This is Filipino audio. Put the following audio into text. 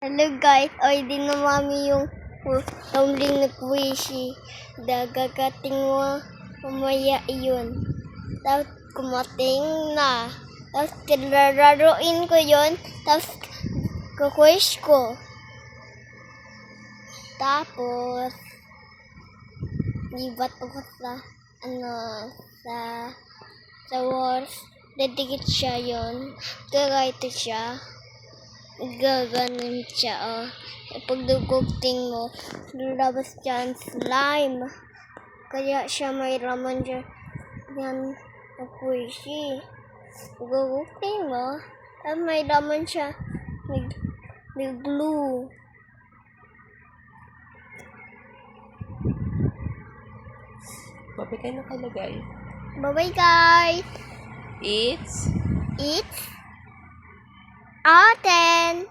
Hello guys, oy din na mami yung tumbling na kuwishi. Dagagating mo mamaya iyon. Tapos kumating na. Tapos kilararuin ko yun. Tapos kukuwish ko. Tapos libat ako sa sa wars. Dedikit siya yun. Gagayto siya. Gaganon siya, oh. Pagdugugting mo, lalabas dyan slime. Kaya siya may laman dyan. Yan, squishy. Pagdugugting mo, may laman siya. May glue. Babay kayo nakalagay. Bye-bye, guys! It's autumn!